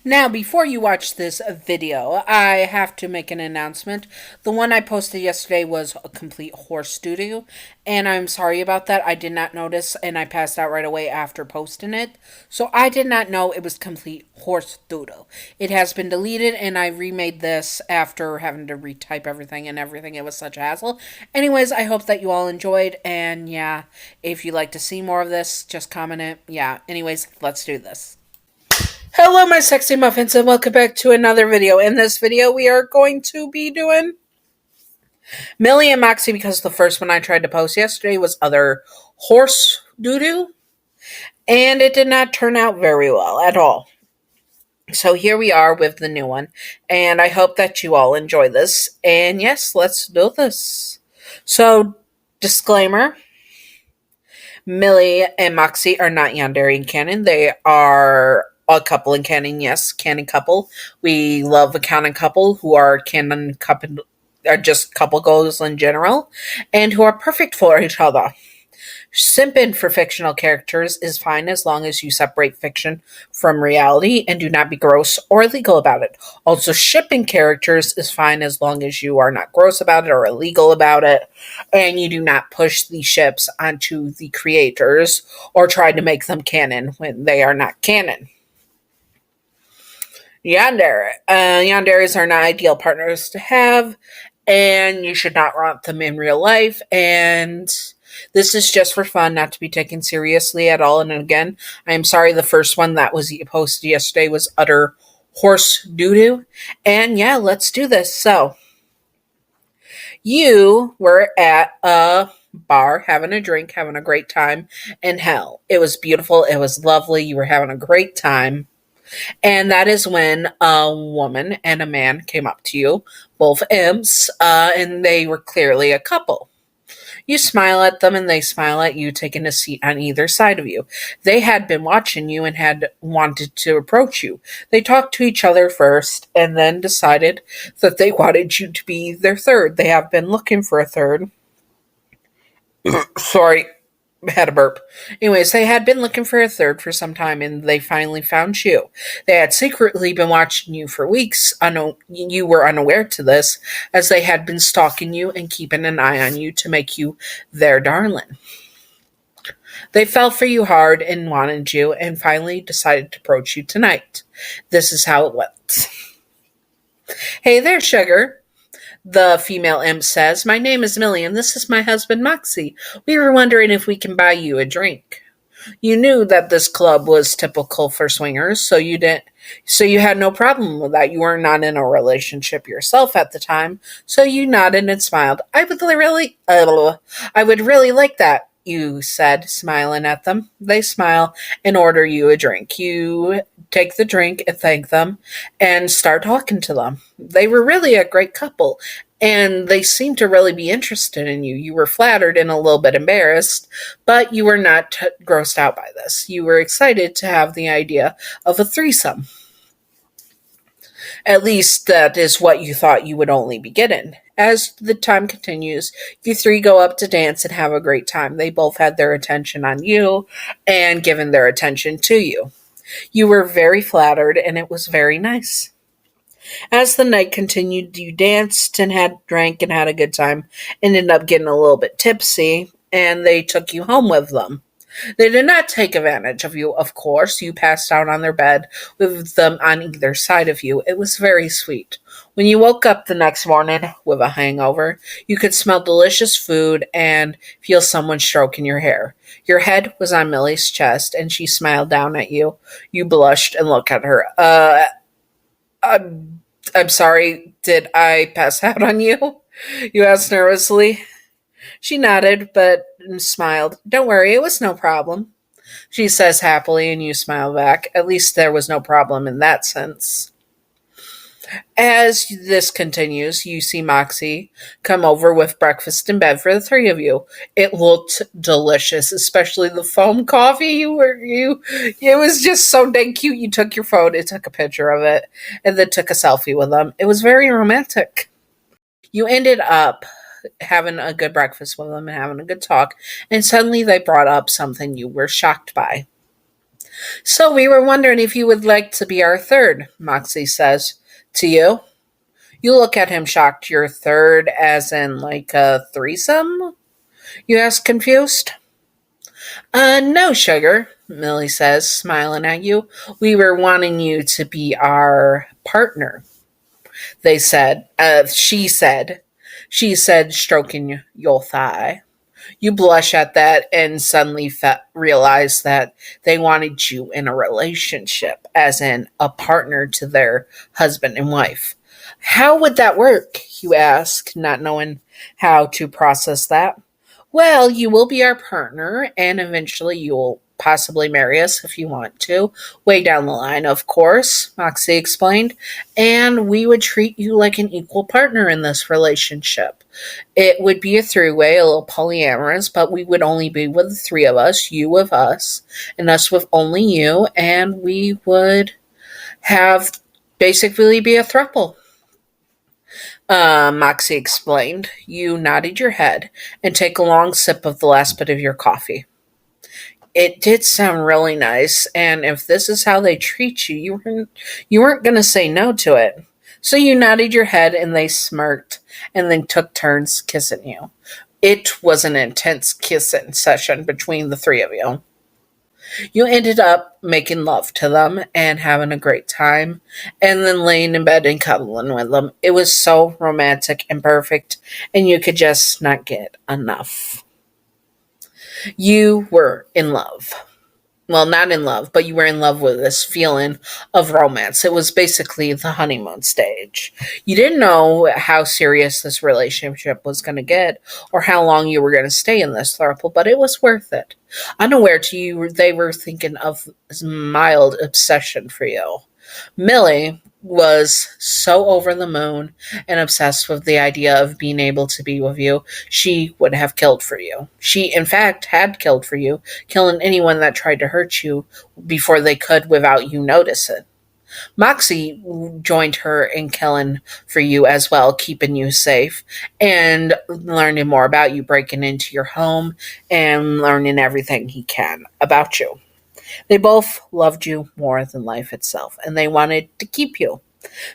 Now, before you watch this video, I have to make an announcement. The one I posted yesterday was a complete horse doo-doo, and I'm sorry about that. I did not notice, and I passed out right away after posting it. So I did not know it was complete horse doo-doo. It has been deleted, and I remade this after having to retype everything and everything. It was such a hassle. Anyways, I hope that you all enjoyed, and yeah, if you'd like to see more of this, just comment it. Yeah, anyways, let's do this. Hello, my sexy muffins, and welcome back to another video. In this video, we are going to be doing Millie and Moxxie because the first one I tried to post yesterday was other horse doo-doo, and it did not turn out very well at all. So here we are with the new one, and I hope that you all enjoy this. And yes, let's do this. So, disclaimer. Millie and Moxxie are not Yandere in canon. They are a couple in canon, yes, canon couple. We love a canon couple who are canon couple, are just couple goals in general, and who are perfect for each other. Simping for fictional characters is fine as long as you separate fiction from reality and do not be gross or illegal about it. Also, shipping characters is fine as long as you are not gross about it or illegal about it, and you do not push the ships onto the creators or try to make them canon when they are not canon. Yandere. Yanderes are not ideal partners to have, and you should not want them in real life, and this is just for fun, not to be taken seriously at all. And again, I am sorry the first one that was posted yesterday was utter horse doo-doo. And yeah, let's do this. So, you were at a bar having a drink, having a great time in hell. It was beautiful. It was lovely. You were having a great time. And that is when a woman and a man came up to you, both imps, and they were clearly a couple. You smile at them and they smile at you, taking a seat on either side of you. They had been watching you and had wanted to approach you. They talked to each other first and then decided that they wanted you to be their third. They have been looking for a third. Sorry, had a burp. Anyways, they had been looking for a third for some time and they finally found you. They had secretly been watching you for weeks. You were unaware to this as they had been stalking you and keeping an eye on you to make you their darling. They fell for you hard and wanted you and finally decided to approach you tonight. This is how it went. Hey there, sugar. The female imp says, "My name is Millie, and this is my husband, Moxxie. We were wondering if we can buy you a drink." You knew that this club was typical for swingers, so you had no problem with that. You were not in a relationship yourself at the time, so you nodded and smiled. I would really like that," you said, smiling at them. They smile and order you a drink. You take the drink and thank them and start talking to them. They were really a great couple and they seemed to really be interested in you. You were flattered and a little bit embarrassed, but you were not grossed out by this. You were excited to have the idea of a threesome. At least that is what you thought you would only be getting. As the time continues, you three go up to dance and have a great time. They both had their attention on you and given their attention to you. You were very flattered and it was very nice. As the night continued, you danced and had drank and had a good time. Ended up getting a little bit tipsy and they took you home with them. They did not take advantage of you, of course. You passed out on their bed with them on either side of you. It was very sweet. When you woke up the next morning with a hangover, you could smell delicious food and feel someone stroking your hair. Your head was on Millie's chest and she smiled down at you. You blushed and looked at her. I'm sorry, did I pass out on you? You asked nervously. She nodded, but smiled. Don't worry, it was no problem. She says happily, and you smile back. At least there was no problem in that sense. As this continues, you see Moxxie come over with breakfast in bed for the three of you. It looked delicious, especially the foam coffee. It was just so dang cute. You took your phone and took a picture of it, and then took a selfie with them. It was very romantic. You ended up having a good breakfast with them and having a good talk, and suddenly they brought up something you were shocked by. So we were wondering if you would like to be our third, Moxxie says. To you? You look at him shocked. Your third as in like a threesome? You ask confused. No, sugar, Millie says, smiling at you. We were wanting you to be our partner, they said. She said, stroking your thigh. You blush at that and suddenly realize that they wanted you in a relationship, as in a partner to their husband and wife. How would that work? You ask, not knowing how to process that. Well, you will be our partner, and eventually you'll possibly marry us if you want to. Way down the line, of course, Moxxie explained. And we would treat you like an equal partner in this relationship. It would be a three-way, a little polyamorous, but we would only be with the three of us, you with us, and us with only you, and we would have basically be a throuple. Moxie explained. You nodded your head and take a long sip of the last bit of your coffee. It did sound really nice, and if this is how they treat you, you weren't going to say no to it. So you nodded your head, and they smirked, and then took turns kissing you. It was an intense kissing session between the three of you. You ended up making love to them and having a great time, and then laying in bed and cuddling with them. It was so romantic and perfect, and you could just not get enough. You were in love. Well, not in love, but you were in love with this feeling of romance. It was basically the honeymoon stage. You didn't know how serious this relationship was going to get or how long you were going to stay in this throuple, but it was worth it. Unaware to you, they were thinking of mild obsession for you. Millie was so over the moon and obsessed with the idea of being able to be with you, she would have killed for you. She, in fact, had killed for you, killing anyone that tried to hurt you before they could without you noticing. Moxie joined her in killing for you as well, keeping you safe and learning more about you, breaking into your home and learning everything he can about you. They both loved you more than life itself, and they wanted to keep you.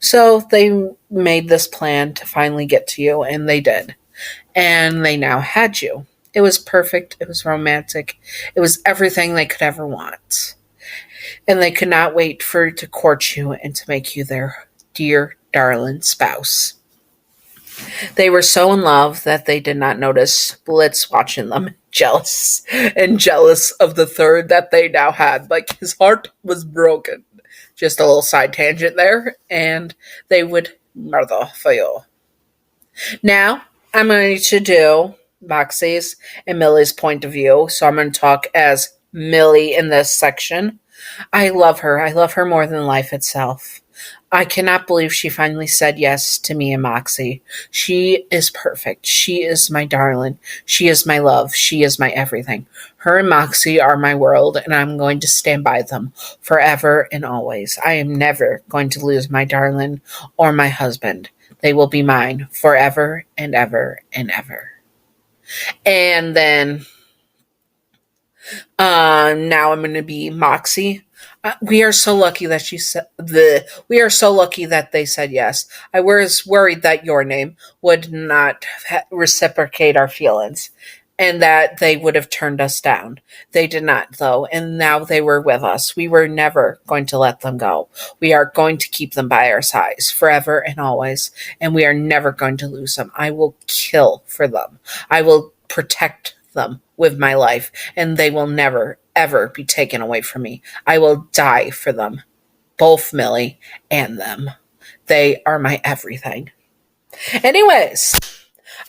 So they made this plan to finally get to you, and they did. And they now had you. It was perfect. It was romantic. It was everything they could ever want. And they could not wait for to court you and to make you their dear, darling spouse. They were so in love that they did not notice Blitz watching them, jealous of the third that they now had. Like his heart was broken. Just a little side tangent there, and they would murder for you. Now, I'm going to do Moxie's and Millie's point of view, so I'm going to talk as Millie in this section. I love her. I love her more than life itself. I cannot believe she finally said yes to me and Moxxie. She is perfect. She is my darling. She is my love. She is my everything. Her and Moxxie are my world, and I'm going to stand by them forever and always. I am never going to lose my darling or my husband. They will be mine forever and ever and ever. And then now I'm going to be Moxxie. We are so lucky that she said we are so lucky that they said yes. I was worried that your name would not reciprocate our feelings and that they would have turned us down. They did not, though, and now they were with us. We were never going to let them go. We are going to keep them by our sides forever and always, and we are never going to lose them. I will kill for them. I will protect them with my life, and they will never, ever be taken away from me. I will die for them, both Millie and them. They are my everything. Anyways,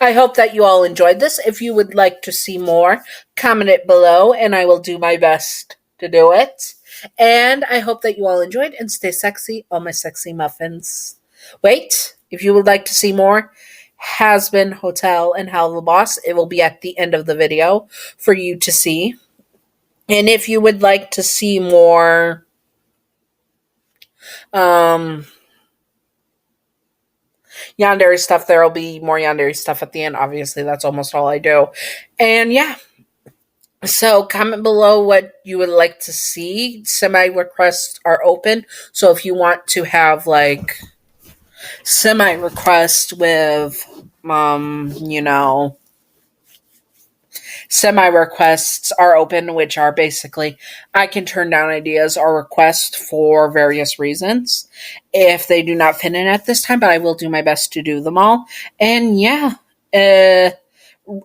I hope that you all enjoyed this. If you would like to see more, comment it below, and I will do my best to do it. And I hope that you all enjoyed, and stay sexy, all my sexy muffins. Wait, if you would like to see more, Has-Been Hotel and Helluva Boss, it will be at the end of the video for you to see. And if you would like to see more Yandere stuff, there will be more Yandere stuff at the end. Obviously, that's almost all I do. And yeah, So comment below what you would like to see. Semi requests are open. So if you want to have like semi request with you know, semi requests are open, which are basically I can turn down ideas or requests for various reasons if they do not fit in at this time, but I will do my best to do them all. And yeah, uh,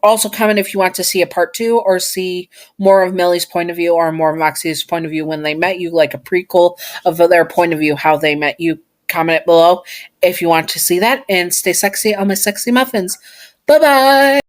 also comment if you want to see a part two or see more of Millie's point of view or more of Moxxie's point of view when they met you, like a prequel of their point of view, how they met you. Comment below if you want to see that, and stay sexy on my sexy muffins. Bye bye.